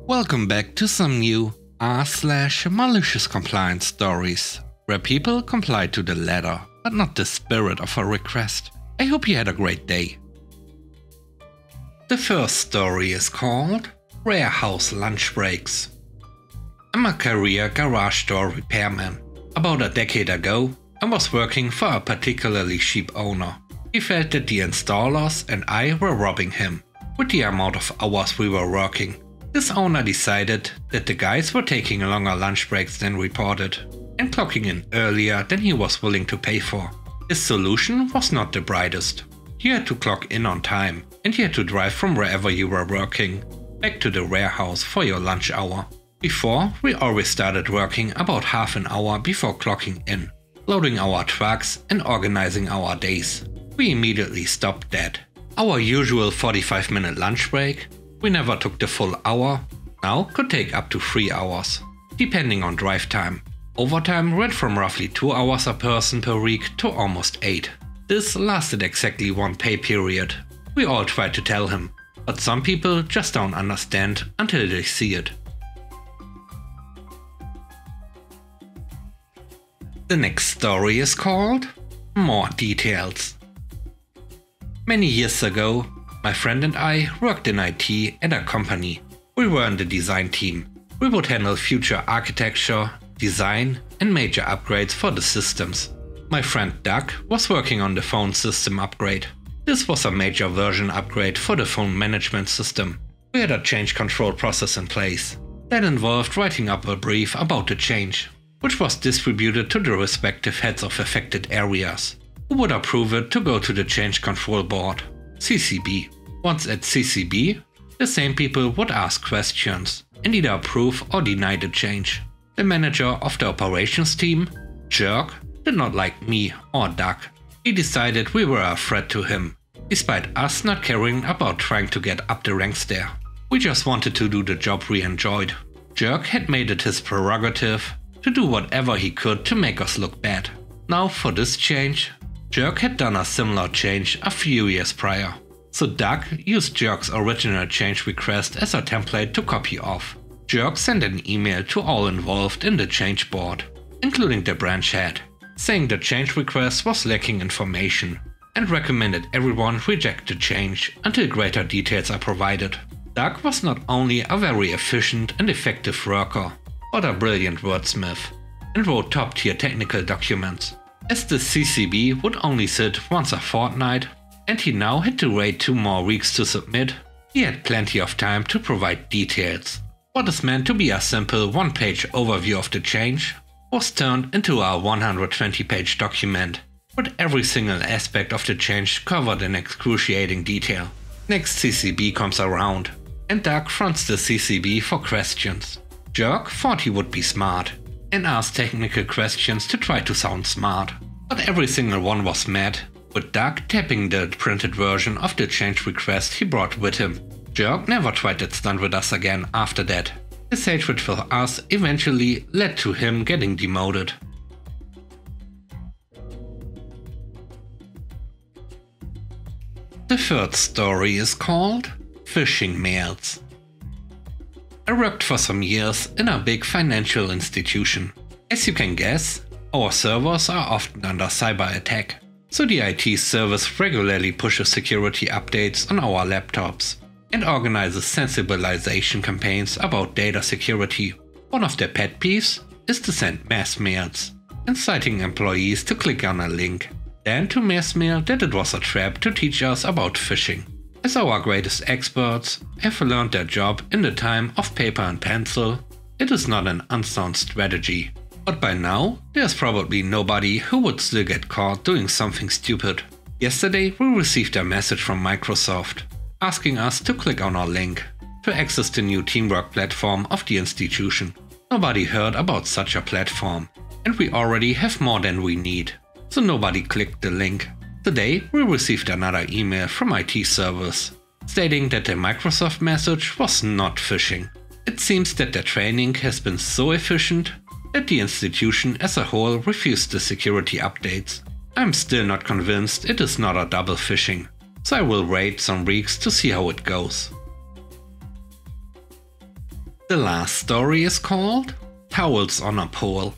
Welcome back to some new r/malicious compliance stories, where people comply to the letter, but not the spirit of a request. I hope you had a great day. The first story is called Warehouse Lunch Breaks. I'm a career garage door repairman. About a decade ago, I was working for a particularly cheap owner. He felt that the installers and I were robbing him with the amount of hours we were working. This owner decided that the guys were taking longer lunch breaks than reported and clocking in earlier than he was willing to pay for. His solution was not the brightest. You had to clock in on time and you had to drive from wherever you were working back to the warehouse for your lunch hour. Before, we always started working about half an hour before clocking in, loading our trucks and organizing our days. We immediately stopped that. Our usual 45-minute lunch break, we never took the full hour, now could take up to 3 hours, depending on drive time. Overtime went from roughly 2 hours a person per week to almost 8. This lasted exactly 1 pay period. We all tried to tell him, but some people just don't understand until they see it. The next story is called More Details. Many years ago, my friend and I worked in IT at a company. We were in the design team. We would handle future architecture, design, and major upgrades for the systems. My friend Doug was working on the phone system upgrade. This was a major version upgrade for the phone management system. We had a change control process in place. That involved writing up a brief about the change, which was distributed to the respective heads of affected areas, who would approve it to go to the Change Control Board, CCB. Once at CCB, the same people would ask questions and either approve or deny the change. The manager of the operations team, Jerk, did not like me or Doug. He decided we were a threat to him, despite us not caring about trying to get up the ranks there. We just wanted to do the job we enjoyed. Jerk had made it his prerogative to do whatever he could to make us look bad. Now for this change, Jerk had done a similar change a few years prior. So Doug used Jerk's original change request as a template to copy off. Jerk sent an email to all involved in the change board, including the branch head, saying the change request was lacking information and recommended everyone reject the change until greater details are provided. Doug was not only a very efficient and effective worker, but a brilliant wordsmith, and wrote top-tier technical documents. As the CCB would only sit once a fortnight, and he now had to wait 2 more weeks to submit, he had plenty of time to provide details. What is meant to be a simple 1-page overview of the change was turned into a 120-page document, with every single aspect of the change covered in excruciating detail. Next CCB comes around, and Doug fronts the CCB for questions. Jerk thought he would be smart and asked technical questions to try to sound smart, but every single one was met, with Doug tapping the printed version of the change request he brought with him. Jerk never tried that stunt with us again after that. His hatred for us eventually led to him getting demoted. The third story is called Phishing Mails. I worked for some years in a big financial institution. As you can guess, our servers are often under cyber attack, so the IT service regularly pushes security updates on our laptops and organizes sensibilization campaigns about data security. One of their pet peeves is to send mass mails, inciting employees to click on a link, then to mass mail that it was a trap to teach us about phishing. As our greatest experts have learned their job in the time of paper and pencil, it is not an unsound strategy. But by now, there's probably nobody who would still get caught doing something stupid. Yesterday, we received a message from Microsoft asking us to click on our link to access the new teamwork platform of the institution. Nobody heard about such a platform, and we already have more than we need, so nobody clicked the link. Today, we received another email from IT service stating that the Microsoft message was not phishing. It seems that their training has been so efficient that the institution as a whole refused the security updates. I'm still not convinced it is not a double phishing, so I will wait some weeks to see how it goes. The last story is called Towels on a Pole.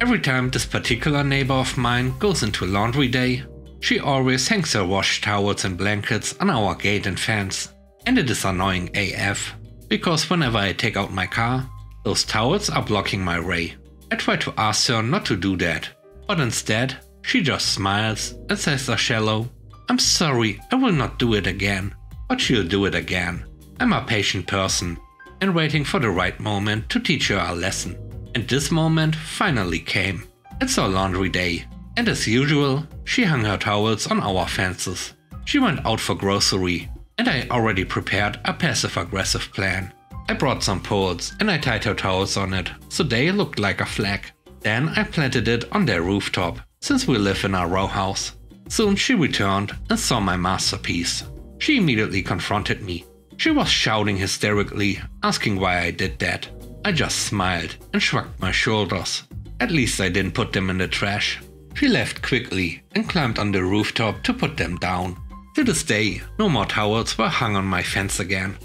Every time this particular neighbor of mine goes into laundry day, she always hangs her wash towels and blankets on our gate and fence. And it is annoying AF, because whenever I take out my car, those towels are blocking my way. I try to ask her not to do that, but instead, she just smiles and says a shallow, "I'm sorry, I will not do it again," but she'll do it again. I'm a patient person and waiting for the right moment to teach her a lesson. And this moment finally came. It's our laundry day, and as usual, she hung her towels on our fences. She went out for grocery, and I already prepared a passive-aggressive plan. I brought some poles and I tied her towels on it, so they looked like a flag. Then I planted it on their rooftop, since we live in a row house. Soon she returned and saw my masterpiece. She immediately confronted me. She was shouting hysterically, asking why I did that. I just smiled and shrugged my shoulders. At least I didn't put them in the trash. She left quickly and climbed on the rooftop to put them down. To this day, no more towels were hung on my fence again.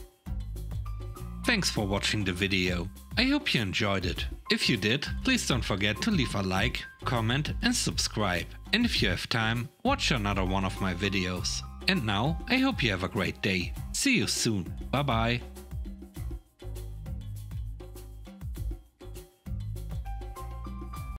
Thanks for watching the video. I hope you enjoyed it. If you did, please don't forget to leave a like, comment and subscribe. And if you have time, watch another one of my videos. And now, I hope you have a great day. See you soon. Bye bye.